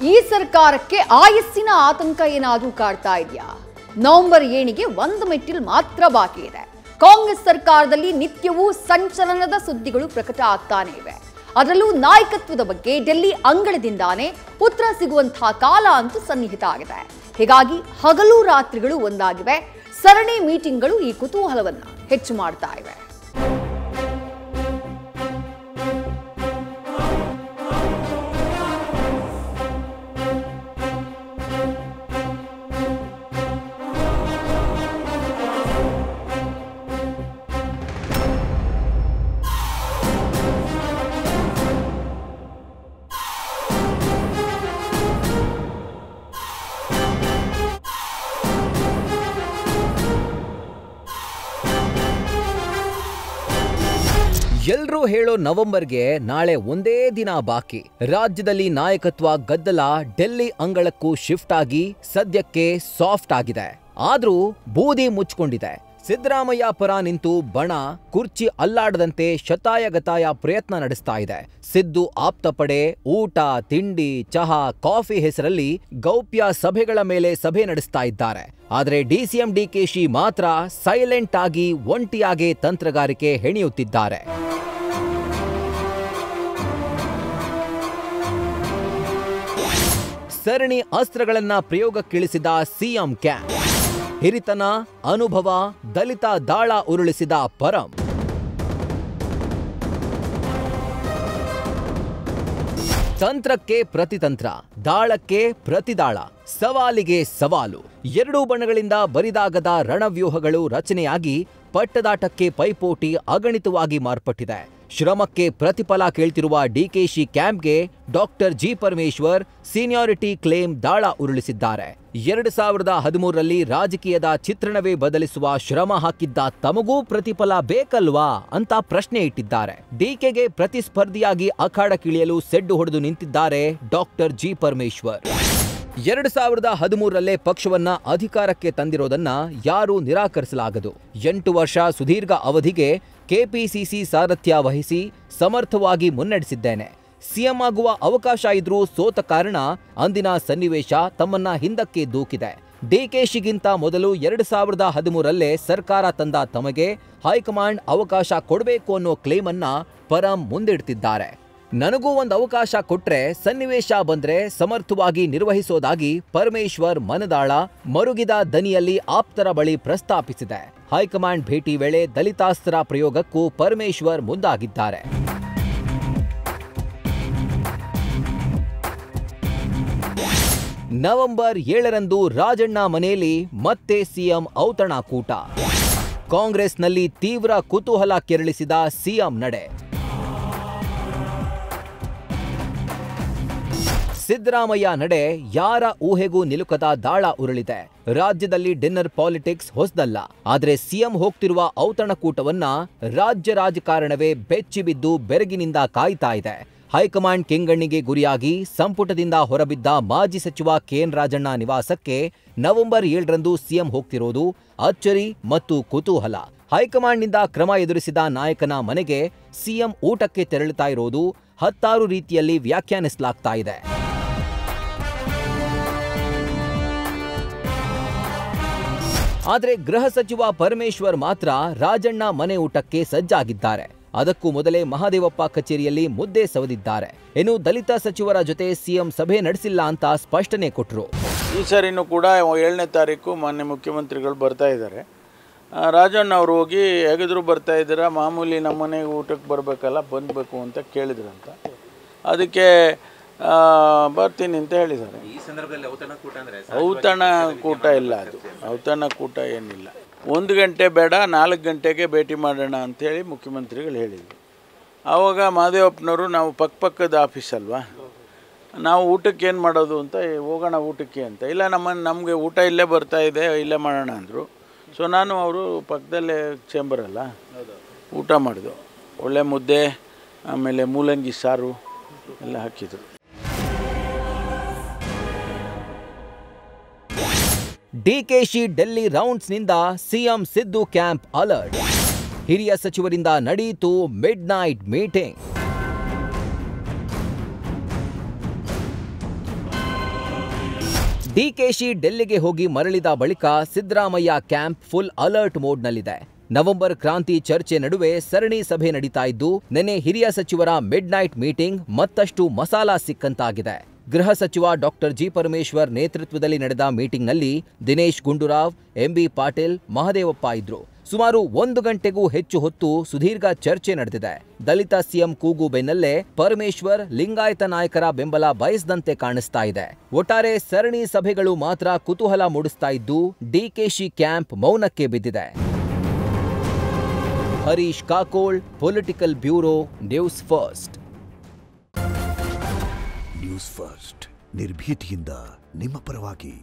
ಈ ಸರ್ಕಾರಕ್ಕೆ ಆಯಸ್ಸಿನ ಆತಂಕ ಏನಾದರೂ ಕಾಡ್ತಾ ಇದೆಯಾ? ನವೆಂಬರ್ 7ಗೆ ಒಂದು ಮೆಟ್ಟಿಲು ಮಾತ್ರ ಬಾಕಿ ಇದೆ. ಕಾಂಗ್ರೆಸ್ ಸರ್ಕಾರದಲ್ಲಿ ನಿತ್ಯವೂ ಸಂಚಲನದ ಸುದ್ದಿಗಳು ಪ್ರಕಟ ಆಗ್ತಾನೆ ಇವೆ. ಅದರಲ್ಲೂ ನಾಯಕತ್ವದ ಬಗ್ಗೆ ಡೆಲ್ಲಿ ಅಂಗಳದಿಂದಾನೇ ಉತ್ತರ ಸಿಗುವಂತಹ ಕಾಲ ಅಂತೂ ಸನ್ನಿಹಿತ ಆಗಿದೆ. ಹೀಗಾಗಿ ಹಗಲು ರಾತ್ರಿಗಳು ಒಂದಾಗಿವೆ. ಸರಣಿ ಮೀಟಿಂಗ್ಗಳು ಈ ಕುತೂಹಲವನ್ನ ಹೆಚ್ಚು ಮಾಡ್ತಾ ಇವೆ. ಎಲ್ರೂ ಹೇಳೋ ನವೆಂಬರ್ಗೆ ನಾಳೆ ಒಂದೇ ದಿನ ಬಾಕಿ. ರಾಜ್ಯದಲ್ಲಿ ನಾಯಕತ್ವ ಗದ್ದಲ ಡೆಲ್ಲಿ ಅಂಗಳಕ್ಕೂ ಶಿಫ್ಟ್ ಆಗಿ ಸದ್ಯಕ್ಕೆ ಸಾಫ್ಟ್ ಆಗಿದೆ. ಆದ್ರೂ ಬೂದಿ ಮುಚ್ಕೊಂಡಿದೆ. ಸಿದ್ದರಾಮಯ್ಯ ಪರ ನಿಂತು ಬಣ ಕುರ್ಚಿ ಅಲ್ಲಾಡದಂತೆ ಶತಾಯಗತಾಯ ಪ್ರಯತ್ನ ನಡೆಸ್ತಾ ಇದೆ. ಸಿದ್ದು ಆಪ್ತಪಡೆ ಊಟ ತಿಂಡಿ ಚಹಾ ಕಾಫಿ ಹೆಸರಲ್ಲಿ ಗೌಪ್ಯ ಸಭೆಗಳ ಮೇಲೆ ಸಭೆ ನಡೆಸ್ತಾ ಇದ್ದಾರೆ. ಆದ್ರೆ ಡಿಸಿಎಂ ಡಿಕೆಶಿ ಮಾತ್ರ ಸೈಲೆಂಟ್ ಆಗಿ ಒಂಟಿಯಾಗೆ ತಂತ್ರಗಾರಿಕೆ ಹೆಣೆಯುತ್ತಿದ್ದಾರೆ. ಸರಣಿ ಅಸ್ತ್ರಗಳನ್ನ ಪ್ರಯೋಗಕ್ಕಿಳಿಸಿದ ಸಿಎಂ ಕ್ಯಾಂಪ್. ಹಿರಿತನ ಅನುಭವ ದಲಿತ ದಾಳ ಉರುಳಿಸಿದ ಪರಂ. ತಂತ್ರಕ್ಕೆ ಪ್ರತಿತಂತ್ರ, ದಾಳಕ್ಕೆ ಪ್ರತಿದಾಳ, ಸವಾಲಿಗೆ ಸವಾಲು. ಎರಡೂ ಬಣಗಳಿಂದ ಬರಿದಾಗದ ರಣವ್ಯೂಹಗಳು ರಚನೆಯಾಗಿ ಪಟ್ಟದಾಟಕ್ಕೆ ಪೈಪೋಟಿ ಅಗಣಿತವಾಗಿ ಮಾರ್ಪಟ್ಟಿದೆ. ಶ್ರಮಕ್ಕೆ ಪ್ರತಿಫಲ ಕೇಳ್ತಿರುವ ಡಿಕೆಶಿ ಕ್ಯಾಂಪ್ಗೆ doctor G Parameshwar seniority claim ದಾಳ ಉರುಳಿಸಿದ್ದಾರೆ. 2013ರಲ್ಲಿ ರಾಜಕೀಯದ ಚಿತ್ರಣವೇ ಬದಲಿಸುವ ಶ್ರಮ ಹಾಕಿದ್ದ ತಮಗೂ ಪ್ರತಿಫಲ ಬೇಕಲ್ವಾ ಅಂತ ಪ್ರಶ್ನೆ ಇಟ್ಟಿದ್ದಾರೆ. ಡಿಕೆಗೆ ಪ್ರತಿಸ್ಪರ್ಧಿಯಾಗಿ ಅಖಾಡಕ್ಕಿಳಿಯಲು ಸೆಡ್ಡು ಹೊಡೆದು ನಿಂತಿದ್ದಾರೆ ಡಾಕ್ಟರ್ ಜಿ ಪರಮೇಶ್ವರ್. 2013ರಲ್ಲೇ ಪಕ್ಷವನ್ನ ಅಧಿಕಾರಕ್ಕೆ ತಂದಿರೋದನ್ನ ಯಾರೂ ನಿರಾಕರಿಸಲಾಗದು. 8 ವರ್ಷ ಸುದೀರ್ಘ ಅವಧಿಗೆ ಕೆಪಿಸಿಸಿ ಸಾರಥ್ಯ ವಹಿಸಿ ಸಮರ್ಥವಾಗಿ ಮುನ್ನಡೆಸಿದ್ದೇನೆ. ಸಿಎಂ ಆಗುವ ಅವಕಾಶ ಇದ್ರೂ ಸೋತ ಕಾರಣ ಅಂದಿನ ಸನ್ನಿವೇಶ ತಮ್ಮನ್ನ ಹಿಂದಕ್ಕೆ ದೂಕಿದೆ. ಡಿಕೆಶಿಗಿಂತ ಮೊದಲು 2013ರಲ್ಲೇ ಸರ್ಕಾರ ತಂದ ತಮಗೆ ಹೈಕಮಾಂಡ್ ಅವಕಾಶ ಕೊಡಬೇಕು ಅನ್ನೋ ಕ್ಲೇಮ್ ಅನ್ನ ಪರಂ ಮುಂದಿಡ್ತಿದ್ದಾರೆ. ನನಗೂ ಒಂದು ಅವಕಾಶ ಕೊಟ್ರೆ ಸನ್ನಿವೇಶ ಬಂದ್ರೆ ಸಮರ್ಥವಾಗಿ ನಿರ್ವಹಿಸೋದಾಗಿ ಪರಮೇಶ್ವರ್ ಮನದಾಳ ಮರುಗಿದ ದನಿಯಲ್ಲಿ ಆಪ್ತರ ಬಳಿ ಪ್ರಸ್ತಾಪಿಸಿದೆ. ಹೈಕಮಾಂಡ್ ಭೇಟಿ ವೇಳೆ ದಲಿತಾಸ್ತ್ರ ಪ್ರಯೋಗಕ್ಕೂ ಪರಮೇಶ್ವರ್ ಮುಂದಾಗಿದ್ದಾರೆ. ನವೆಂಬರ್ 7ರಂದು ರಾಜಣ್ಣ ಮನೆಯಲ್ಲಿ ಮತ್ತೆ ಸಿಎಂ ಔತಣಕೂಟ. ಕಾಂಗ್ರೆಸ್ನಲ್ಲಿ ತೀವ್ರ ಕುತೂಹಲ ಕೆರಳಿಸಿದ ಸಿಎಂ ನಡೆ. ಸಿದ್ದರಾಮಯ್ಯ ನಡೆ ಯಾರ ಊಹೆಗೂ ನಿಲುಕದ ದಾಳ ಉರುಳಿದೆ. ರಾಜ್ಯದಲ್ಲಿ ಡಿನ್ನರ್ ಪಾಲಿಟಿಕ್ಸ್ ಹೊಸದಲ್ಲ. ಆದ್ರೆ ಸಿಎಂ ಹೋಗ್ತಿರುವ ಔತಣಕೂಟವನ್ನ ರಾಜ್ಯ ರಾಜಕಾರಣವೇ ಬೆಚ್ಚಿಬಿದ್ದು ಬೆರಗಿನಿಂದ ಕಾಯ್ತಾ ಇದೆ. ಹೈಕಮಾಂಡ್ ಕೆಂಗಣ್ಣಿಗೆ ಗುರಿಯಾಗಿ ಸಂಪುಟದಿಂದ ಹೊರಬಿದ್ದ ಮಾಜಿ ಸಚಿವ ಕೆಎನ್ ರಾಜಣ್ಣ ನಿವಾಸಕ್ಕೆ ನವೆಂಬರ್ 7ರಂದು ಸಿಎಂ ಹೋಗ್ತಿರೋದು ಅಚ್ಚರಿ ಮತ್ತು ಕುತೂಹಲ. ಹೈಕಮಾಂಡ್ನಿಂದ ಕ್ರಮ ಎದುರಿಸಿದ ನಾಯಕನ ಮನೆಗೆ ಸಿಎಂ ಊಟಕ್ಕೆ ತೆರಳುತ್ತಾ ಇರೋದು ಹತ್ತಾರು ರೀತಿಯಲ್ಲಿ ವ್ಯಾಖ್ಯಾನಿಸಲಾಗ್ತಾ ಇದೆ. ಆದ್ರೆ ಗೃಹ ಸಚಿವ ಪರಮೇಶ್ವರ್ ಮಾತ್ರ ರಾಜಣ್ಣ ಮನೆ ಊಟಕ್ಕೆ ಸಜ್ಜಾಗಿದ್ದಾರೆ. ಅದಕ್ಕೂ ಮೊದಲೇ ಮಹದೇವಪ್ಪ ಕಚೇರಿಯಲ್ಲಿ ಮುದ್ದೆ ಸವದಿದ್ದಾರೆ. ಇನ್ನು ದಲಿತ ಸಚಿವರ ಜೊತೆ ಸಿಎಂ ಸಭೆ ನಡೆಸಿಲ್ಲ ಅಂತ ಸ್ಪಷ್ಟನೆ ಕೊಟ್ಟರು. ಈ ಸರಿನೂ ಕೂಡ 7ನೇ ತಾರೀಕು ಮಾನ್ಯ ಮುಖ್ಯಮಂತ್ರಿಗಳು ಬರ್ತಾ ಇದ್ದಾರೆ. ರಾಜಣ್ಣ ಅವರು ಹೋಗಿ ಹೇಗಿದ್ರು ಬರ್ತಾ ಇದ್ದೀರಾ, ಮಾಮೂಲಿ ನಮ್ಮನೆಗೆ ಊಟಕ್ಕೆ ಬರಬೇಕಲ್ಲ, ಬಂದಬೇಕು ಅಂತ ಕೇಳಿದ್ರಂತ. ಅದಕ್ಕೆ ಬರ್ತೀನಿ ಅಂತ ಹೇಳಿದ್ದಾರೆ. ಈ ಸಂದರ್ಭದಲ್ಲಿ ಔತಣಕೂಟ ಇಲ್ಲ, ಅದು ಔತಣಕೂಟ ಏನಿಲ್ಲ. 1 ಗಂಟೆ ಬೇಡ 4 ಗಂಟೆಗೆ ಭೇಟಿ ಮಾಡೋಣ ಅಂಥೇಳಿ ಮುಖ್ಯಮಂತ್ರಿಗಳು ಹೇಳಿದರು. ಆವಾಗ ಮಹದೇವಪ್ಪನವರು ನಾವು ಪಕ್ಕದ ಆಫೀಸ್ ಅಲ್ವಾ, ನಾವು ಊಟಕ್ಕೆ ಏನು ಮಾಡೋದು ಅಂತ ಹೋಗೋಣ ಊಟಕ್ಕೆ ಅಂತ. ಇಲ್ಲ ನಮಗೆ ಊಟ ಇಲ್ಲೇ ಬರ್ತಾ ಇದೆ, ಇಲ್ಲೇ ಮಾಡೋಣ ಅಂದರು. ಸೊ ನಾನು ಅವರು ಪಕ್ಕದಲ್ಲೇ ಚೇಂಬರ್ ಅಲ್ಲ, ಊಟ ಮಾಡಿದ್ರು. ಒಳ್ಳೆ ಮುದ್ದೆ, ಆಮೇಲೆ ಮೂಲಂಗಿ ಸಾರು ಎಲ್ಲ ಹಾಕಿದರು. ಡಿಕೆಶಿ ಡೆಲ್ಲಿ ರೌಂಡ್ಸ್ನಿಂದ ಸಿಎಂ ಸಿದ್ದು ಕ್ಯಾಂಪ್ ಅಲರ್ಟ್. ಹಿರಿಯ ಸಚಿವರಿಂದ ನಡೆಯಿತು ಮಿಡ್ ನೈಟ್ ಮೀಟಿಂಗ್. ಡಿಕೆಶಿ ಡೆಲ್ಲಿಗೆ ಹೋಗಿ ಮರಳಿದ ಬಳಿಕ ಸಿದ್ದರಾಮಯ್ಯ ಕ್ಯಾಂಪ್ ಫುಲ್ ಅಲರ್ಟ್ ಮೋಡ್ನಲ್ಲಿದೆ. ನವೆಂಬರ್ ಕ್ರಾಂತಿ ಚರ್ಚೆ ನಡುವೆ ಸರಣಿ ಸಭೆ ನಡೀತಾ ಇದ್ದು, ನಿನ್ನೆ ಹಿರಿಯ ಸಚಿವರ ಮಿಡ್ ನೈಟ್ ಮೀಟಿಂಗ್ ಮತ್ತಷ್ಟು ಮಸಾಲಾ ಸಿಕ್ಕಂತಾಗಿದೆ. ಗೃಹ ಸಚಿವ ಡಾಕ್ಟರ್ ಜಿ ಪರಮೇಶ್ವರ್ ನೇತೃತ್ವದಲ್ಲಿ ನಡೆದ ಮೀಟಿಂಗ್ನಲ್ಲಿ ದಿನೇಶ್ ಗುಂಡೂರಾವ್, ಎಂಬಿ ಪಾಟೀಲ್, ಮಹದೇವಪ್ಪ ಇದ್ರು. ಸುಮಾರು 1 ಗಂಟೆಗೂ ಹೆಚ್ಚು ಹೊತ್ತು ಸುದೀರ್ಘ ಚರ್ಚೆ ನಡೆದಿದೆ. ದಲಿತ ಸಿಎಂ ಕೂಗು ಬೆನ್ನಲ್ಲೇ ಪರಮೇಶ್ವರ್ ಲಿಂಗಾಯತ ನಾಯಕರ ಬೆಂಬಲ ಬಯಸದಂತೆ ಕಾಣಿಸ್ತಾ ಇದೆ. ಒಟ್ಟಾರೆ ಸರಣಿ ಸಭೆಗಳು ಮಾತ್ರ ಕುತೂಹಲ ಮೂಡಿಸ್ತಾ ಇದ್ದು, ಡಿಕೆಶಿ ಕ್ಯಾಂಪ್ ಮೌನಕ್ಕೆ ಬಿದ್ದಿದೆ. Harish Kakol, political bureau, news first. News first ನಿರ್ಭೀತಿಯಿಂದ ನಿಮ್ಮ ಪರವಾಗಿ.